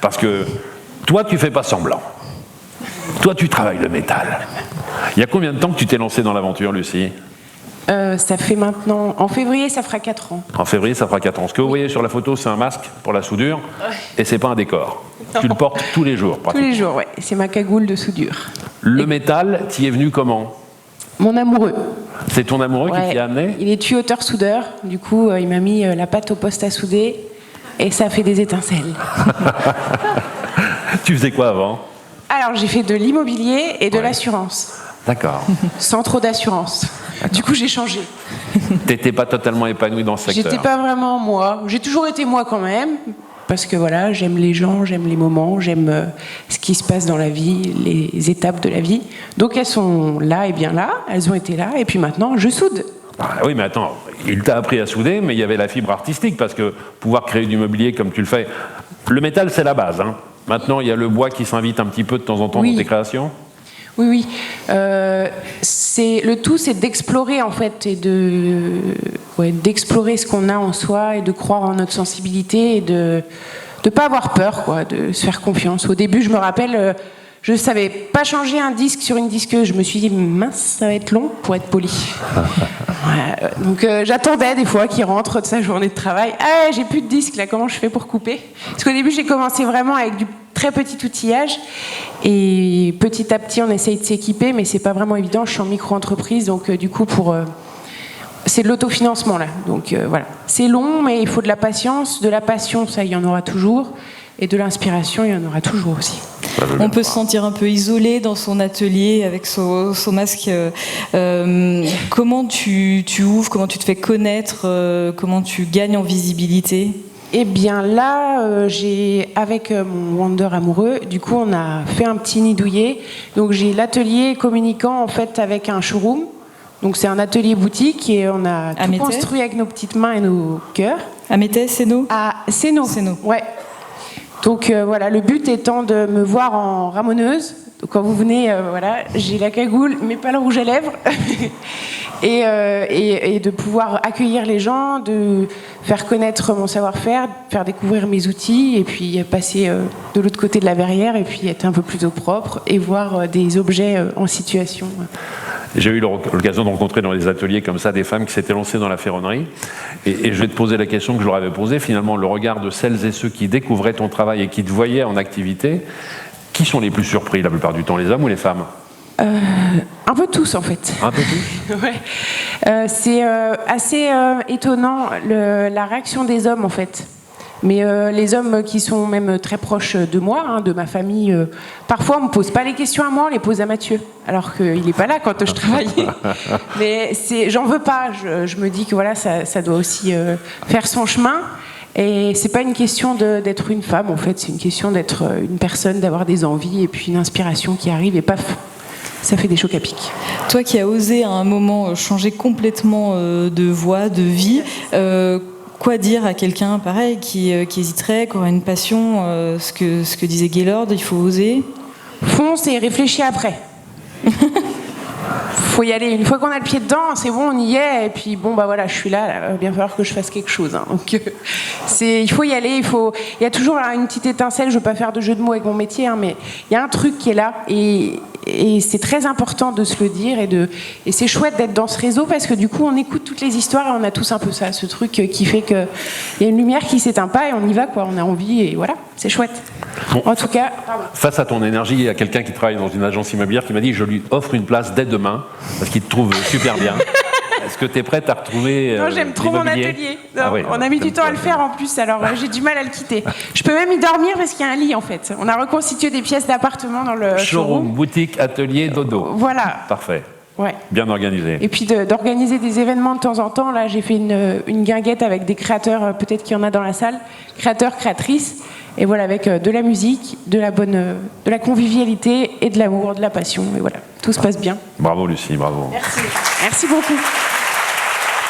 Parce que toi, tu fais pas semblant. Toi, tu travailles le métal. Il y a combien de temps que tu t'es lancée dans l'aventure, Lucie ? Ça fait maintenant... En février, ça fera 4 ans. En février, ça fera 4 ans. Ce que vous voyez sur la photo, c'est un masque pour la soudure, et c'est pas un décor. Tu le portes tous les jours, pratiquement. Tous les jours, ouais. C'est ma cagoule de soudure. Le métal, t'y es venu comment ? Mon amoureux. C'est ton amoureux qui t'y a amené ? Il est tuyauteur soudeur. Du coup, il m'a mis la pâte au poste à souder, et ça fait des étincelles. Tu faisais quoi avant ? Alors, j'ai fait de l'immobilier et de l'assurance. D'accord. Sans trop d'assurance. Du coup, j'ai changé. T'étais pas totalement épanoui dans ce secteur ? J'étais pas vraiment moi. J'ai toujours été moi quand même. Parce que voilà, j'aime les gens, j'aime les moments, j'aime ce qui se passe dans la vie, les étapes de la vie. Donc elles sont là et bien là, elles ont été là, et puis maintenant, je soude. Ah oui, mais attends, il t'a appris à souder, mais il y avait la fibre artistique, parce que pouvoir créer du mobilier comme tu le fais, le métal, c'est la base, hein. Maintenant, il y a le bois qui s'invite un petit peu de temps en temps dans tes créations ? Oui, oui. Le tout, c'est d'explorer, en fait, et d'explorer ce qu'on a en soi, et de croire en notre sensibilité, et de ne pas avoir peur, quoi, de se faire confiance. Au début, je me rappelle, je ne savais pas changer un disque sur une disqueuse. Je me suis dit, mince, ça va être long pour être poli. Donc j'attendais des fois qu'il rentre de sa journée de travail. Ah, j'ai plus de disque, là, comment je fais pour couper ? Parce qu'au début, j'ai commencé vraiment avec du très petit outillage. Et petit à petit, on essaye de s'équiper, mais c'est pas vraiment évident. Je suis en micro-entreprise, donc du coup, c'est de l'autofinancement, là. Donc voilà. C'est long, mais il faut de la patience. De la passion, ça, il y en aura toujours. Et de l'inspiration, il y en aura toujours aussi. On peut se sentir un peu isolé dans son atelier avec son masque. Comment tu ouvres, comment tu te fais connaître, comment tu gagnes en visibilité ? Eh bien là, avec mon Wonder amoureux, du coup on a fait un petit nid douillet. Donc j'ai l'atelier communicant en fait avec un showroom. Donc c'est un atelier boutique et on a tout construit avec nos petites mains et nos cœurs. À Métais, Séno ? À Séno. Ouais. Donc voilà, le but étant de me voir en ramoneuse. Donc, quand vous venez, voilà, j'ai la cagoule, mais pas le rouge à lèvres. et de pouvoir accueillir les gens, de faire connaître mon savoir-faire, faire découvrir mes outils, et puis passer de l'autre côté de la verrière, et puis être un peu plus au propre, et voir des objets en situation. J'ai eu l'occasion de rencontrer dans les ateliers comme ça des femmes qui s'étaient lancées dans la ferronnerie. Et je vais te poser la question que je leur avais posée. Finalement, le regard de celles et ceux qui découvraient ton travail et qui te voyaient en activité, qui sont les plus surpris la plupart du temps, les hommes ou les femmes ? Un peu tous, en fait. Un peu tous ? Ouais. C'est assez étonnant, la réaction des hommes, en fait. Mais les hommes qui sont même très proches de moi, hein, de ma famille, parfois on ne me pose pas les questions à moi, on les pose à Mathieu, alors qu'il n'est pas là quand je travaillais. Mais j'en veux pas, je me dis que voilà, ça doit aussi faire son chemin. Et c'est pas une question d'être une femme, en fait, c'est une question d'être une personne, d'avoir des envies et puis une inspiration qui arrive et paf, ça fait des chocs à pic. Toi qui as osé à un moment changer complètement de voie, de vie, quoi dire à quelqu'un pareil qui hésiterait, qui aurait une passion, ce que disait Gaylord, il faut oser. Fonce et réfléchis après. Faut y aller. Une fois qu'on a le pied dedans, c'est bon, on y est. Et puis bon, bah voilà, je suis là. Il va bien falloir que je fasse quelque chose. Hein. Donc il faut y aller. Il y a toujours une petite étincelle. Je veux pas faire de jeu de mots avec mon métier, hein, mais il y a un truc qui est là et c'est très important de se le dire et c'est chouette d'être dans ce réseau parce que du coup on écoute toutes les histoires et on a tous un peu ça, ce truc qui fait qu'il y a une lumière qui s'éteint pas et on y va quoi, on a envie et voilà, c'est chouette. Bon, en tout cas, face à ton énergie, il y a quelqu'un qui travaille dans une agence immobilière qui m'a dit je lui offre une place dès demain parce qu'il te trouve super bien. Est-ce que tu es prête à retrouver Non, j'aime trop mon atelier. Non, oui, on a mis du temps à le faire en plus, alors j'ai du mal à le quitter. Je peux même y dormir parce qu'il y a un lit en fait. On a reconstitué des pièces d'appartement dans le showroom. Boutique, atelier, dodo. Voilà. Parfait. Ouais. Bien organisé. Et puis d'organiser des événements de temps en temps. Là, j'ai fait une guinguette avec des créateurs, peut-être qu'il y en a dans la salle, créateurs, créatrices. Et voilà, avec de la musique, de la convivialité et de l'amour, de la passion. Et voilà, tout se passe bien. Bravo Lucie, bravo. Merci. Merci beaucoup.